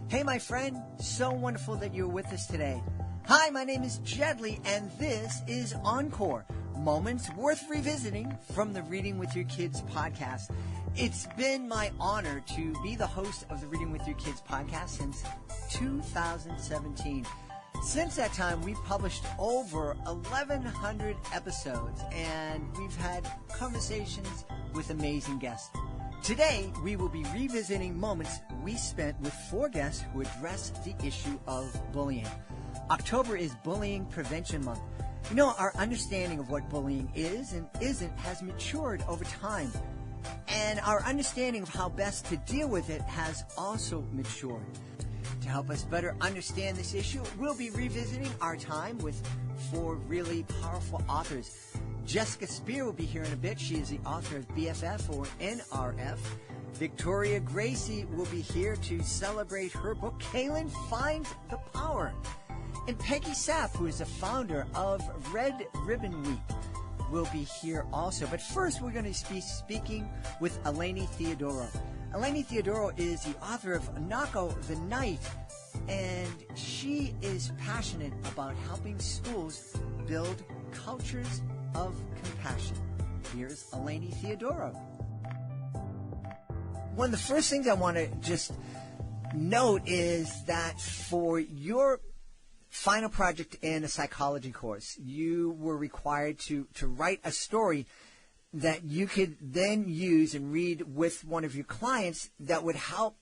Hey, my friend, so wonderful that you're with us today. Hi, my name is Jedley, and this is Encore, moments worth revisiting from the Reading with Your Kids podcast. It's been my honor to be the host of the Reading with Your Kids podcast since 2017. Since that time, we've published over 1,100 episodes, and we've had conversations with amazing guests. Today, we will be revisiting moments we spent with 4 guests who address the issue of bullying. October is Bullying Prevention Month. You know, our understanding of what bullying is and isn't has matured over time. And our understanding of how best to deal with it has also matured. To help us better understand this issue, we'll be revisiting our time with 4 really powerful authors. Jessica Speer will be here in a bit. She is the author of BFF or NRF. Victoria Gracie will be here to celebrate her book, Kalyn Finds Her Power. And Peggy Sapp, who is the founder of Red Ribbon Week, will be here also. But first, we're going to be speaking with Eleni Theodoro. Eleni Theodoro is the author of Noko the Knight, and she is passionate about helping schools build cultures of compassion. Here's Eleni Theodoro. One of the first things I want to just note is that for your final project in a psychology course, you were required to write a story that you could then use and read with one of your clients that would help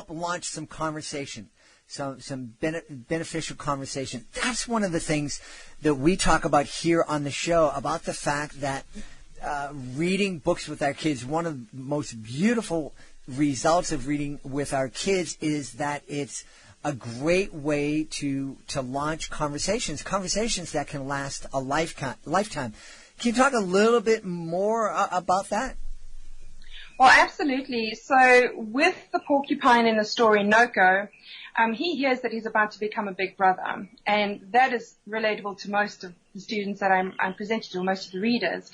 launch some conversation. Some beneficial conversation. That's one of the things that we talk about here on the show, about the fact that reading books with our kids, one of the most beautiful results of reading with our kids is that it's a great way to launch conversations that can last a lifetime. Can you talk a little bit more about that? Well, absolutely. So with the porcupine in the story, Noko, he hears that he's about to become a big brother, and that is relatable to most of the students that I'm presenting to, or most of the readers.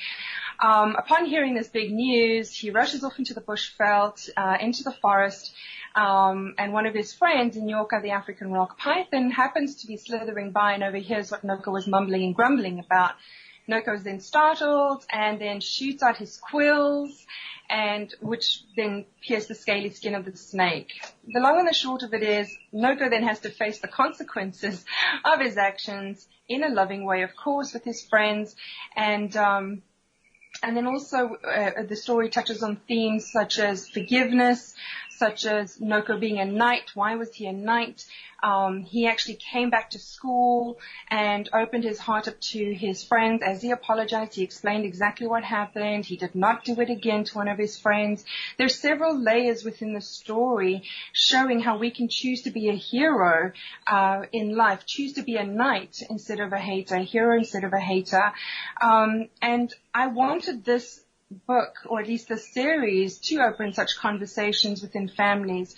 Upon hearing this big news, he rushes off into the bushveld, into the forest, and one of his friends, Encore the African rock python, happens to be slithering by and overhears what Noko was mumbling and grumbling about. Noko is then startled and then shoots out his quills, and which then pierce the scaly skin of the snake. The long and the short of it is, Noko then has to face the consequences of his actions in a loving way, of course, with his friends, and then also the story touches on themes such as forgiveness, such as Noko being a knight. Why was he a knight? He actually came back to school and opened his heart up to his friends. As he apologized, he explained exactly what happened. He did not do it again to one of his friends. There's several layers within the story showing how we can choose to be a hero in life, choose to be a knight instead of a hater, a hero instead of a hater. And I wanted this book, or at least the series, to open such conversations within families,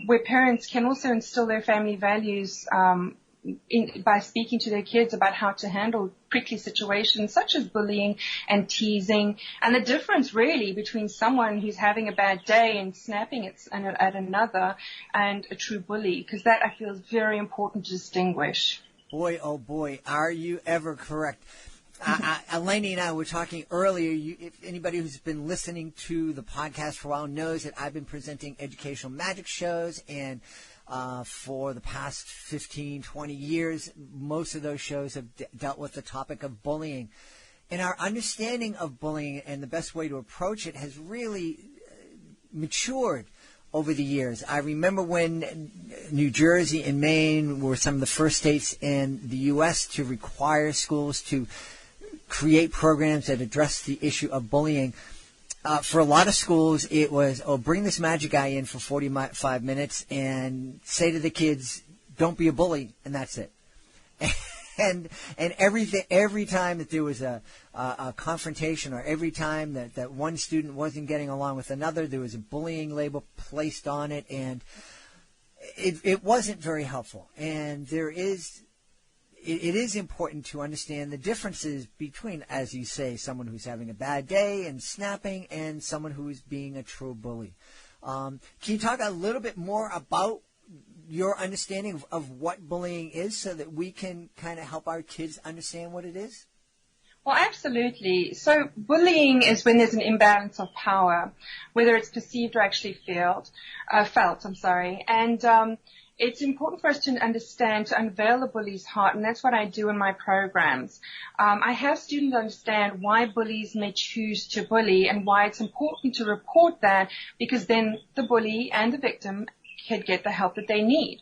where parents can also instill their family values by speaking to their kids about how to handle prickly situations such as bullying and teasing, and the difference really between someone who's having a bad day and snapping at another and a true bully, because that I feel is very important to distinguish. Boy, oh boy, are you ever correct. Eleni and I were talking earlier. If anybody who's been listening to the podcast for a while knows that I've been presenting educational magic shows, and for the past 15, 20 years, most of those shows have dealt with the topic of bullying. And our understanding of bullying and the best way to approach it has really matured over the years. I remember when New Jersey and Maine were some of the first states in the U.S. to require schools to create programs that address the issue of bullying. For a lot of schools, it was, bring this magic guy in for 45 minutes and say to the kids, don't be a bully, and that's it. And every time that there was a confrontation, or every time that one student wasn't getting along with another, there was a bullying label placed on it, and it wasn't very helpful. And it is important to understand the differences between, as you say, someone who's having a bad day and snapping, and someone who is being a true bully. Can you talk a little bit more about your understanding of what bullying is so that we can kind of help our kids understand what it is? Well, absolutely. So bullying is when there's an imbalance of power, whether it's perceived or actually felt. And it's important for us to understand, to unveil the bully's heart, and that's what I do in my programs. I have students understand why bullies may choose to bully and why it's important to report that, because then the bully and the victim can get the help that they need.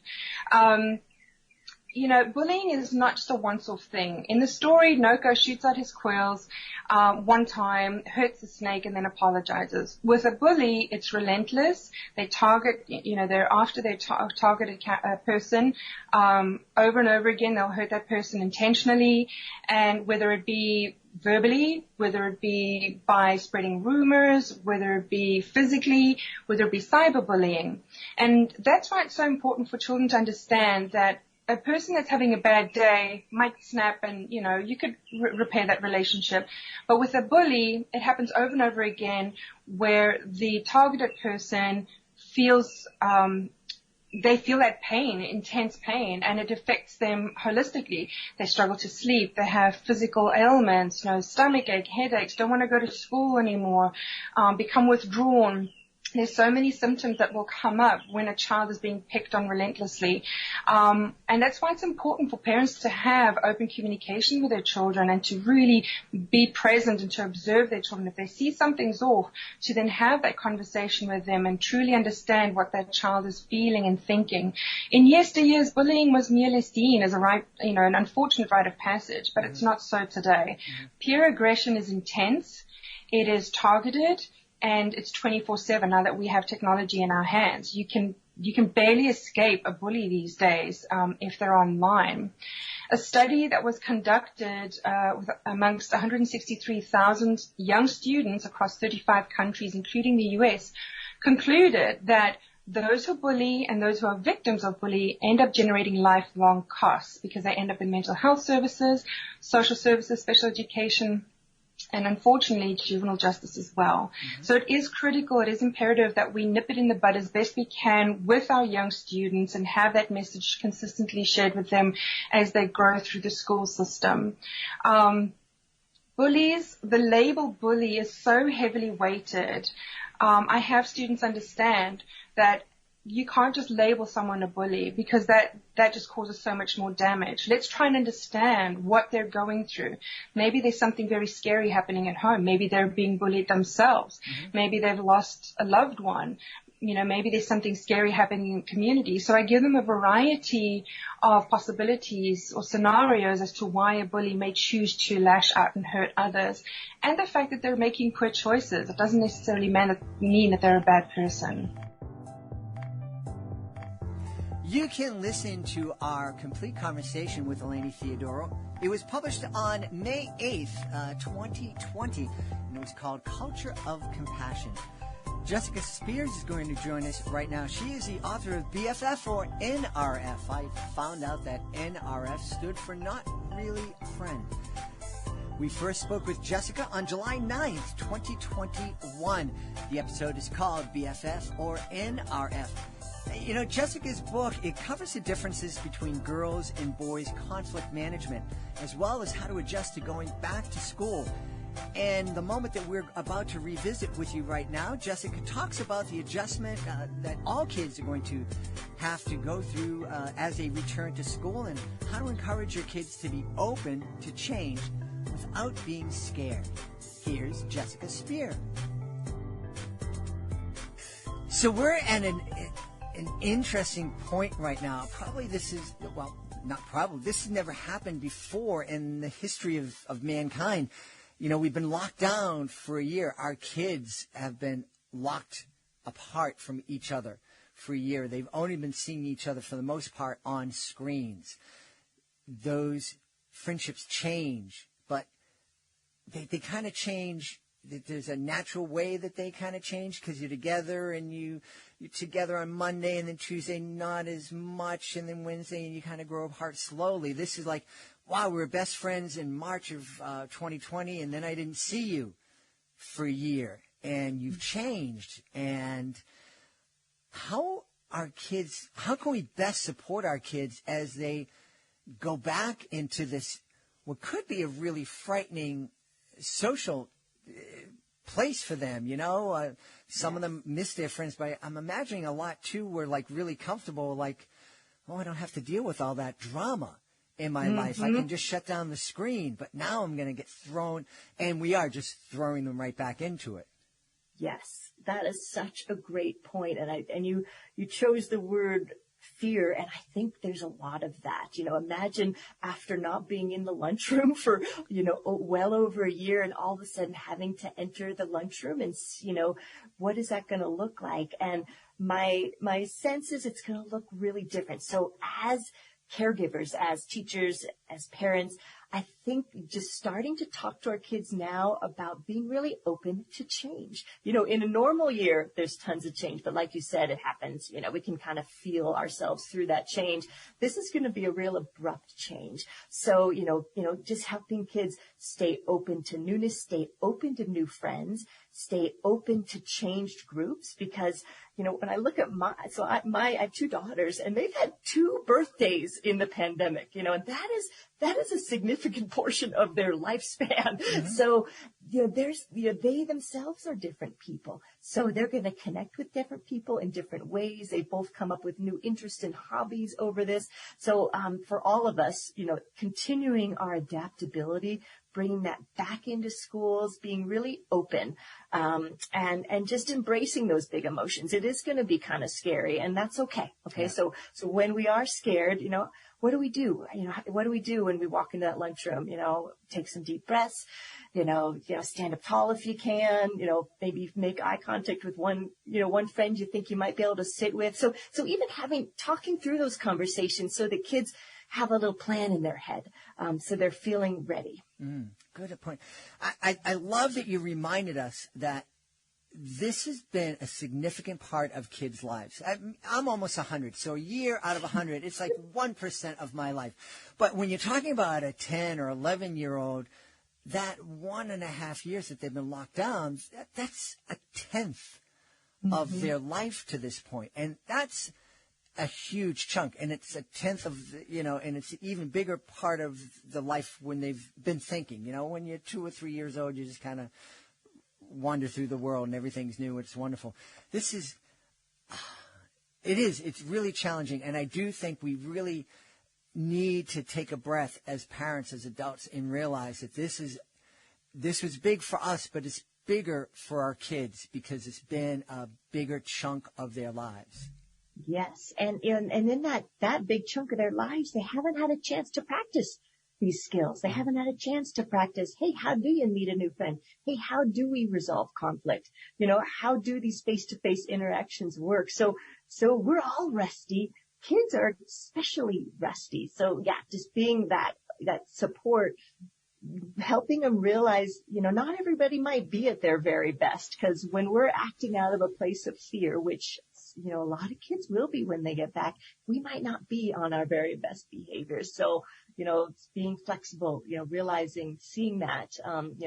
Bullying is not just a once-off thing. In the story, Noko shoots out his quills one time, hurts the snake, and then apologizes. With a bully, it's relentless. They target, they're after their targeted person over and over again. They'll hurt that person intentionally, and whether it be verbally, whether it be by spreading rumors, whether it be physically, whether it be cyberbullying. And that's why it's so important for children to understand that a person that's having a bad day might snap and, you could repair that relationship. But with a bully, it happens over and over again where the targeted person feels, they feel that pain, intense pain, and it affects them holistically. They struggle to sleep. They have physical ailments, stomach ache, headaches, don't want to go to school anymore, become withdrawn. There's so many symptoms that will come up when a child is being picked on relentlessly. And that's why it's important for parents to have open communication with their children and to really be present and to observe their children. If they see something's off, to then have that conversation with them and truly understand what that child is feeling and thinking. In yesteryears, bullying was merely seen as an unfortunate rite of passage, but it's not so today. Peer aggression is intense. It is targeted. And it's 24/7 now that we have technology in our hands. You can barely escape a bully these days if they're online. A study that was conducted amongst 163,000 young students across 35 countries, including the U.S., concluded that those who bully and those who are victims of bully end up generating lifelong costs because they end up in mental health services, social services, special education, and unfortunately juvenile justice as well. So it is critical, it is imperative that we nip it in the bud as best we can with our young students and have that message consistently shared with them as they grow through the school system. Bullies, the label bully is so heavily weighted. I have students understand that you can't just label someone a bully because that just causes so much more damage. Let's try and understand what they're going through. Maybe there's something very scary happening at home. Maybe they're being bullied themselves. Maybe they've lost a loved one. Maybe there's something scary happening in the community. So I give them a variety of possibilities or scenarios as to why a bully may choose to lash out and hurt others. And the fact that they're making poor choices. It doesn't necessarily mean that they're a bad person. You can listen to our complete conversation with Eleni Theodoro. It was published on May 8th, 2020, and it was called Culture of Compassion. Jessica Speer is going to join us right now. She is the author of BFF or NRF. I found out that NRF stood for Not Really Friend. We first spoke with Jessica on July 9th, 2021. The episode is called BFF or NRF. Jessica's book, it covers the differences between girls' and boys' conflict management, as well as how to adjust to going back to school. And the moment that we're about to revisit with you right now, Jessica talks about the adjustment that all kids are going to have to go through as they return to school, and how to encourage your kids to be open to change without being scared. Here's Jessica Speer. So we're at an interesting point right now. This has never happened before in the history of mankind. We've been locked down for a year. Our kids have been locked apart from each other for a year. They've only been seeing each other for the most part on screens. Those friendships change, but they kind of change. There's a natural way that they kind of change because you're together and you're together on Monday, and then Tuesday not as much, and then Wednesday and you kind of grow apart slowly. This is like, wow, we were best friends in March of 2020, and then I didn't see you for a year, and you've changed. And how can we best support our kids as they go back into this, what could be a really frightening social place for them, some of them miss their friends, but I'm imagining a lot too were like really comfortable, like, oh, I don't have to deal with all that drama in my life. I can just shut down the screen, but now I'm going to get thrown, and we are just throwing them right back into it. Yes, that is such a great point. And you chose the word fear, and I think there's a lot of that. Imagine after not being in the lunchroom for, well over a year, and all of a sudden having to enter the lunchroom, and, what is that going to look like? And my sense is it's going to look really different. So as caregivers, as teachers, as parents, I think just starting to talk to our kids now about being really open to change. In a normal year, there's tons of change, but like you said, it happens. We can kind of feel ourselves through that change. This is going to be a real abrupt change. So, just helping kids stay open to newness, stay open to new friends, stay open to changed groups, because, when I look at I have 2 daughters, and they've had 2 birthdays in the pandemic, and that is a significant portion of their lifespan. Mm-hmm. So, they themselves are different people. So they're going to connect with different people in different ways. They both come up with new interests and hobbies over this. So, for all of us, continuing our adaptability, bringing that back into schools, being really open, and just embracing those big emotions. It is going to be kind of scary, and that's okay. Okay. Yeah. So when we are scared, what do we do? What do we do when we walk into that lunchroom? Take some deep breaths, stand up tall if you can, maybe make eye contact with one friend you think you might be able to sit with. So even talking through those conversations so that kids have a little plan in their head, so they're feeling ready. Good point. I love that you reminded us that this has been a significant part of kids' lives. I'm almost 100, so a year out of 100, it's like 1% of my life. But when you're talking about a 10 or 11-year-old, that 1.5 years that they've been locked down, that's a tenth of their life to this point. And that's a huge chunk, and it's a tenth of, and it's an even bigger part of the life when they've been thinking. When you're 2 or 3 years old, you just kind of wander through the world and everything's new. It's wonderful. It's really challenging, and I do think we really need to take a breath as parents, as adults, and realize that this was big for us, but it's bigger for our kids because it's been a bigger chunk of their lives. Yes. And in that big chunk of their lives, they haven't had a chance to practice these skills. They haven't had a chance to practice, hey, how do you meet a new friend? Hey, how do we resolve conflict? How do these face-to-face interactions work? So we're all rusty. Kids are especially rusty. So yeah, just being that support, helping them realize, not everybody might be at their very best, because when we're acting out of a place of fear, which a lot of kids will be when they get back, we might not be on our very best behavior. So, being flexible, realizing, seeing that,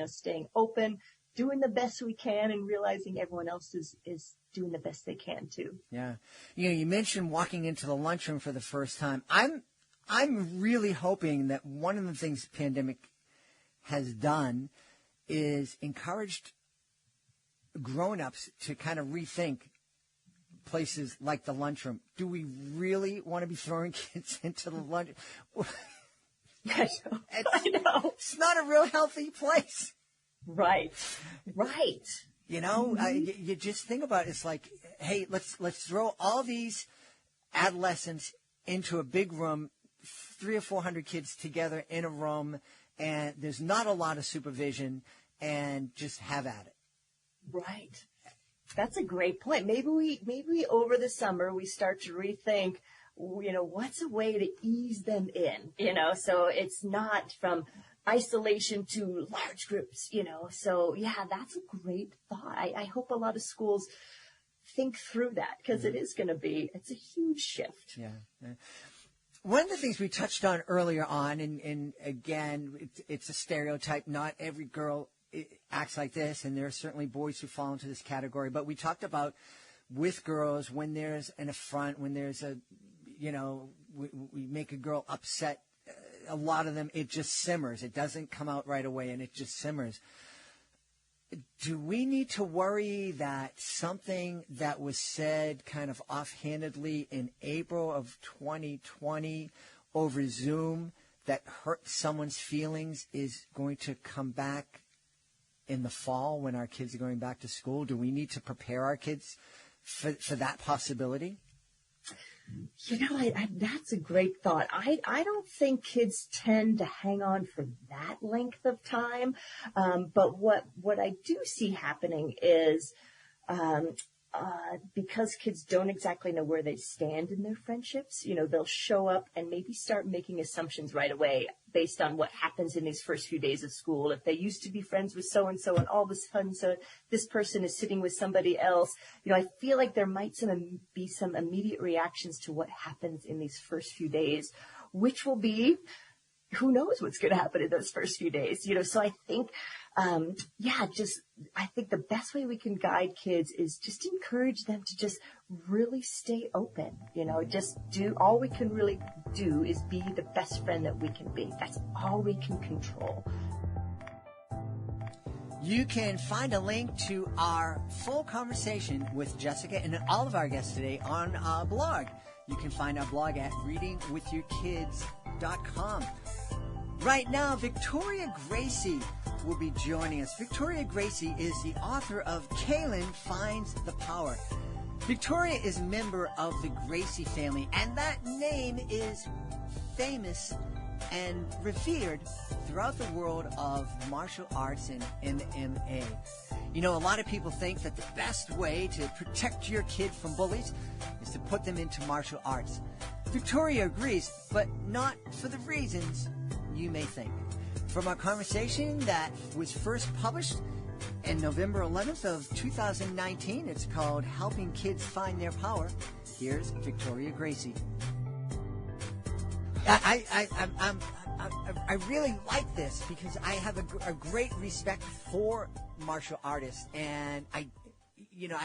staying open, doing the best we can, and realizing everyone else is doing the best they can too. Yeah. You mentioned walking into the lunchroom for the first time. I'm really hoping that one of the things the pandemic has done is encouraged grown-ups to kind of rethink places like the lunchroom. Do we really want to be throwing kids into the lunch? I know. It's not a real healthy place. Right. You just think about it. It's like, hey, let's throw all these adolescents into a big room, 300 or 400 kids together in a room, and there's not a lot of supervision, and just have at it. Right. That's a great point. Maybe we over the summer we start to rethink, what's a way to ease them in, so it's not from isolation to large groups, So yeah, that's a great thought. I hope a lot of schools think through that, because it's a huge shift. Yeah. One of the things we touched on earlier on, and again, it's a stereotype. Not every girl acts like this, and there are certainly boys who fall into this category. But we talked about with girls when there's an affront, when there's a, we make a girl upset. A lot of them, it just simmers. It doesn't come out right away, and it just simmers. Do we need to worry that something that was said kind of offhandedly in April of 2020 over Zoom that hurt someone's feelings is going to come back in the fall when our kids are going back to school? Do we need to prepare our kids for that possibility? That's a great thought. I don't think kids tend to hang on for that length of time. But what I do see happening is, because kids don't exactly know where they stand in their friendships, they'll show up and maybe start making assumptions right away based on what happens in these first few days of school. If they used to be friends with so-and-so and all of a sudden this person is sitting with somebody else, I feel like there might be some immediate reactions to what happens in these first few days, which will be, who knows what's going to happen in those first few days, so I think, I think the best way we can guide kids is just encourage them to just really stay open, just all we can really do is be the best friend that we can be. That's all we can control. You can find a link to our full conversation with Jessica and all of our guests today on our blog. You can find our blog at readingwithyourkids.com. Right now, Victoria Gracie will be joining us. Victoria Gracie is the author of Kalyn Finds the Power. Victoria is a member of the Gracie family, and that name is famous and revered throughout the world of martial arts and MMA. A lot of people think that the best way to protect your kid from bullies is to put them into martial arts. Victoria agrees, but not for the reasons you may think. From our conversation that was first published on November 11th of 2019, it's called Helping Kids Find Their Power. Here's Victoria Gracie. I really like this because I have a great respect for martial artists, and I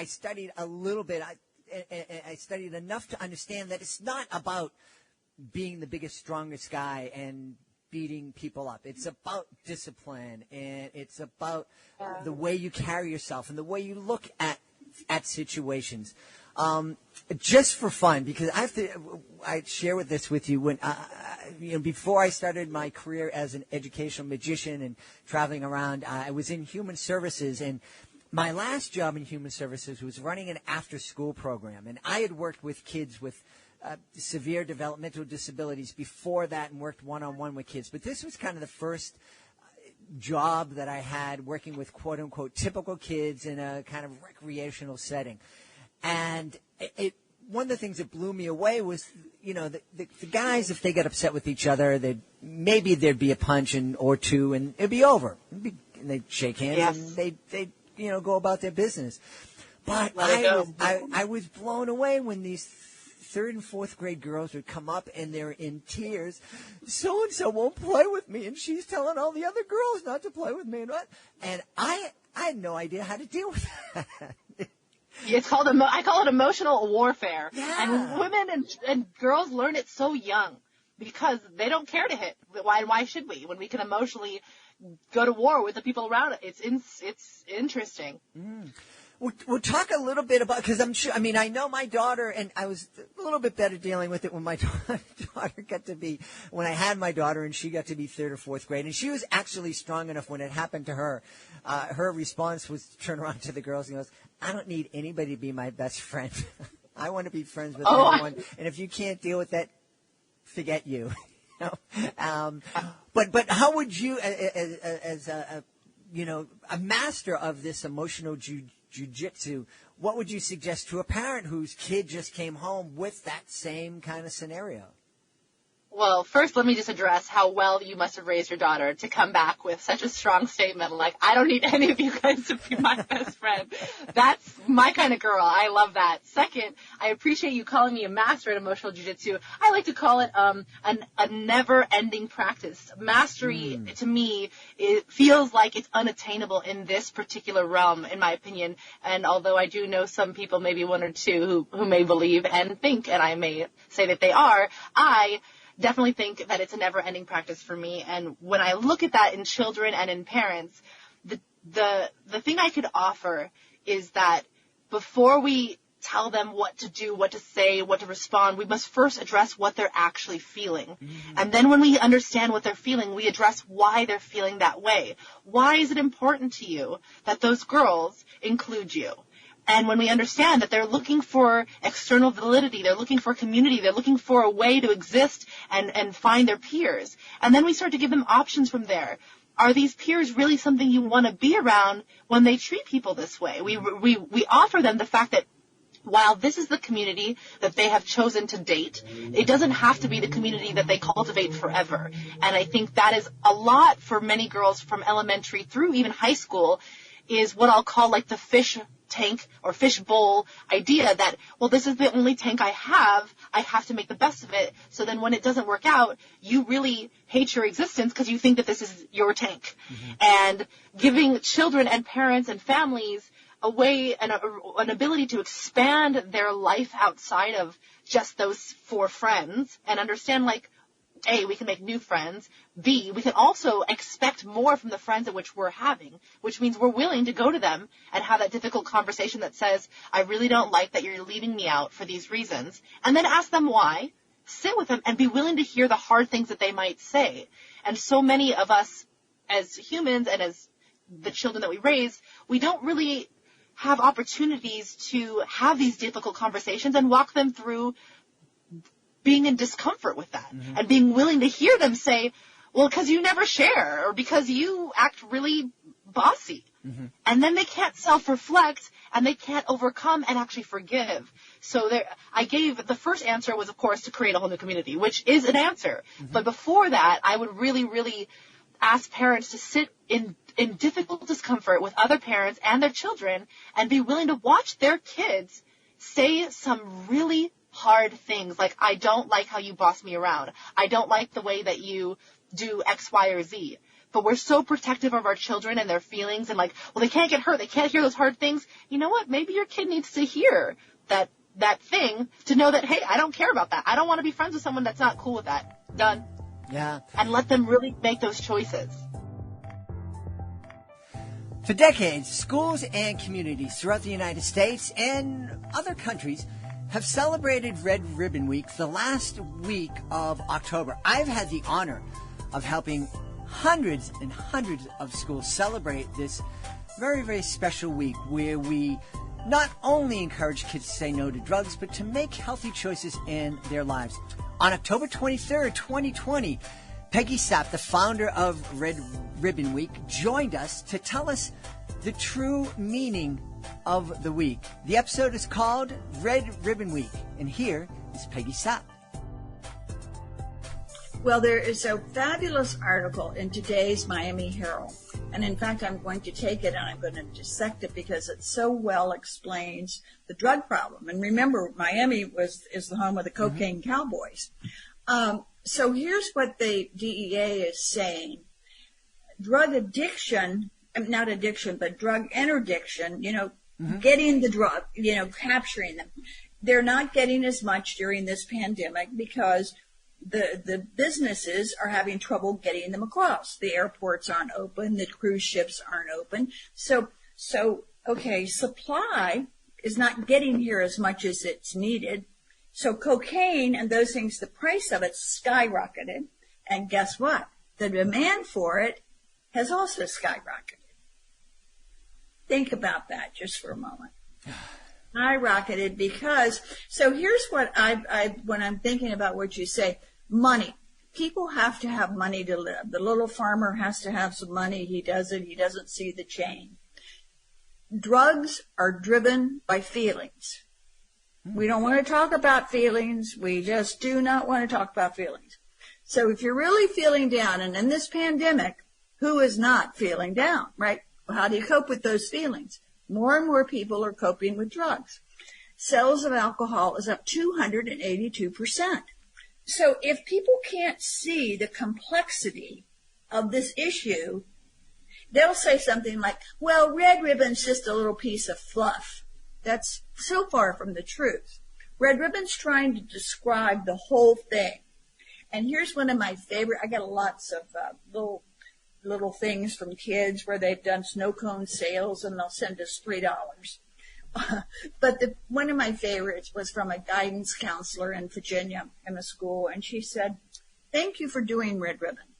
studied a little bit. I studied enough to understand that it's not about being the biggest, strongest guy and beating people up. It's about discipline, and it's about the way you carry yourself and the way you look at situations. Just for fun, because I share this with you when, before I started my career as an educational magician and traveling around, I was in human services, and my last job in human services was running an after-school program, and I had worked with kids with severe developmental disabilities before that and worked one-on-one with kids. But this was kind of the first job that I had working with quote-unquote typical kids in a kind of recreational setting. And one of the things that blew me away was, the guys, if they get upset with each other, maybe there'd be a punch or two and it'd be over. And they'd shake hands and they'd go about their business. But I was blown away when these third and fourth grade girls would come up and they're in tears. So-and-so won't play with me, and she's telling all the other girls not to play with me. And I had no idea how to deal with that. It's called, I call it emotional warfare. Yeah. And women and girls learn it so young because they don't care to hit. Why should we when we can emotionally go to war with the people around it? It's interesting. Mm. We'll talk a little bit about, because I know my daughter, and I was a little bit better dealing with it when my daughter when I had my daughter and she got to be third or fourth grade. And she was actually strong enough when it happened to her. Her response was to turn around to the girls and goes, I don't need anybody to be my best friend. I want to be friends with everyone. And if you can't deal with that, forget you. But how would you, as a master of this emotional jiu-jitsu, what would you suggest to a parent whose kid just came home with that same kind of scenario? Well, first, let me just address how well you must have raised your daughter to come back with such a strong statement like, I don't need any of you guys to be my best friend. That's my kind of girl. I love that. Second, I appreciate you calling me a master at emotional jiu-jitsu. I like to call it a never-ending practice. Mastery, to me, it feels like it's unattainable in this particular realm, in my opinion. And although I do know some people, maybe one or two, who may believe and think, and I may say that they are, I definitely think that it's a never-ending practice for me. And when I look at that in children and in parents, the thing I could offer is that before we tell them what to do, what to say, what to respond, we must first address what they're actually feeling. Mm-hmm. And then when we understand what they're feeling, we address why they're feeling that way. Why is it important to you that those girls include you? And when we understand that they're looking for external validity, they're looking for community, they're looking for a way to exist and find their peers. And then we start to give them options from there. Are these peers really something you want to be around when they treat people this way? We offer them the fact that while this is the community that they have chosen to date, it doesn't have to be the community that they cultivate forever. And I think that is a lot for many girls from elementary through even high school, is what I'll call like the fish tank or fish bowl idea that, well, this is the only tank I have to make the best of it. So then when it doesn't work out, you really hate your existence because you think that this is your tank. Mm-hmm. And giving children and parents and families a way and an ability to expand their life outside of just those four friends and understand, like, A, we can make new friends. B, we can also expect more from the friends at which we're having, which means we're willing to go to them and have that difficult conversation that says, I really don't like that you're leaving me out for these reasons. And then ask them why, sit with them, and be willing to hear the hard things that they might say. And so many of us as humans and as the children that we raise, we don't really have opportunities to have these difficult conversations and walk them through being in discomfort with that, mm-hmm. and being willing to hear them say, well, because you never share or because you act really bossy. Mm-hmm. And then they can't self-reflect and they can't overcome and actually forgive. So the first answer was, of course, to create a whole new community, which is an answer. Mm-hmm. But before that, I would really, really ask parents to sit in difficult discomfort with other parents and their children and be willing to watch their kids say some really hard things like, I don't like how you boss me around. I don't like the way that you do X, Y, or Z. But we're so protective of our children and their feelings and like, well, they can't get hurt. They can't hear those hard things. You know what? Maybe your kid needs to hear that thing to know that, hey, I don't care about that. I don't want to be friends with someone that's not cool with that. Done. Yeah. And let them really make those choices. For decades, schools and communities throughout the United States and other countries have celebrated Red Ribbon Week the last week of October. I've had the honor of helping hundreds and hundreds of schools celebrate this very, very special week where we not only encourage kids to say no to drugs, but to make healthy choices in their lives. On October 23rd, 2020, Peggy Sapp, the founder of Red Ribbon Week, joined us to tell us the true meaning of the week. The episode is called Red Ribbon Week, and here is Peggy Sapp. Well, there is a fabulous article in today's Miami Herald, and in fact, I'm going to take it and I'm going to dissect it because it so well explains the drug problem. And remember, Miami is the home of the cocaine mm-hmm. cowboys. So here's what the DEA is saying. Drug addiction, not addiction, but drug interdiction, mm-hmm. getting the drug, capturing them. They're not getting as much during this pandemic because the businesses are having trouble getting them across. The airports aren't open. The cruise ships aren't open. So, supply is not getting here as much as it's needed. So cocaine and those things, the price of it skyrocketed. And guess what? The demand for it has also skyrocketed. Think about that just for a moment. Skyrocketed because, so here's what when I'm thinking about what you say, money. People have to have money to live. The little farmer has to have some money. He doesn't see the chain. Drugs are driven by feelings. We don't want to talk about feelings. We just do not want to talk about feelings. So if you're really feeling down, and in this pandemic, who is not feeling down, right? Well, how do you cope with those feelings? More and more people are coping with drugs. Sales of alcohol is up 282%. So if people can't see the complexity of this issue, they'll say something like, well, red ribbon's just a little piece of fluff. That's so far from the truth. Red ribbon's trying to describe the whole thing. And here's one of my favorite. I got lots of little things from kids where they've done snow cone sales, and they'll send us $3. But one of my favorites was from a guidance counselor in Virginia in a school, and she said, thank you for doing Red Ribbon.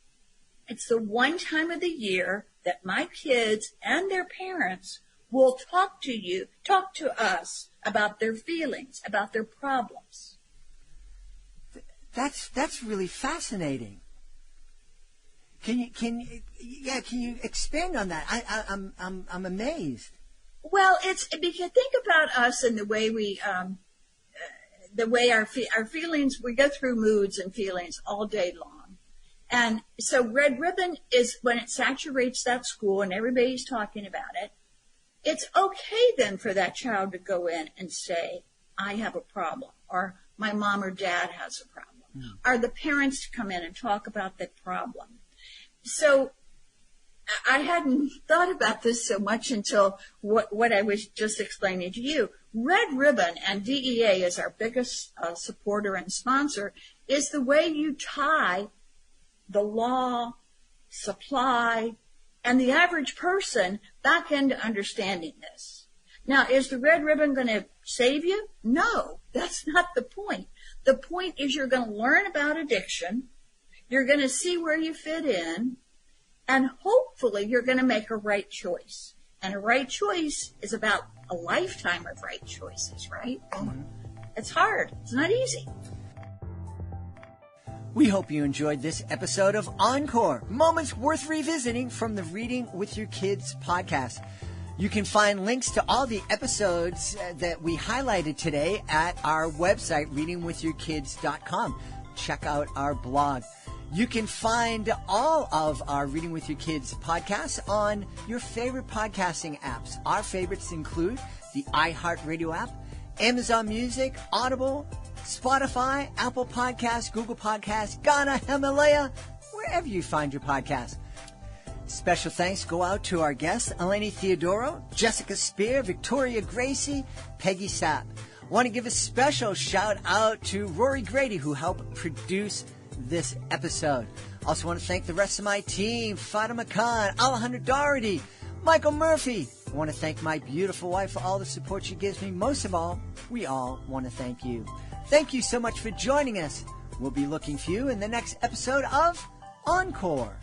It's the one time of the year that my kids and their parents will talk to us about their feelings, about their problems. That's really fascinating. Can you expand on that? I'm amazed. Well, it's because think about us and the way our feelings, we go through moods and feelings all day long. And so Red Ribbon is when it saturates that school and everybody's talking about it, it's okay then for that child to go in and say, I have a problem, or my mom or dad has a problem, or the parents to come in and talk about the problem. So I hadn't thought about this so much until what I was just explaining to you. Red Ribbon, and DEA is our biggest supporter and sponsor, is the way you tie the law, supply, and the average person back into understanding this. Now, is the Red Ribbon going to save you? No, that's not the point. The point is you're going to learn about addiction, you're going to see where you fit in, and hopefully you're going to make a right choice. And a right choice is about a lifetime of right choices, right? Mm-hmm. It's hard. It's not easy. We hope you enjoyed this episode of Encore, moments worth revisiting from the Reading with Your Kids podcast. You can find links to all the episodes that we highlighted today at our website, readingwithyourkids.com. Check out our blog. You can find all of our Reading with Your Kids podcasts on your favorite podcasting apps. Our favorites include the iHeartRadio app, Amazon Music, Audible, Spotify, Apple Podcasts, Google Podcasts, Ghana, Himalaya, wherever you find your podcasts. Special thanks go out to our guests, Eleni Theodoro, Jessica Speer, Victoria Gracie, Peggy Sapp. Want to give a special shout out to Rory Grady, who helped produce this episode. Also want to thank the rest of my team, Fatima Khan, Alejandro Doherty, Michael Murphy. I want to thank my beautiful wife for all the support she gives me. Most of all, we all want to thank you. Thank you so much for joining us. We'll be looking for you in the next episode of Encore.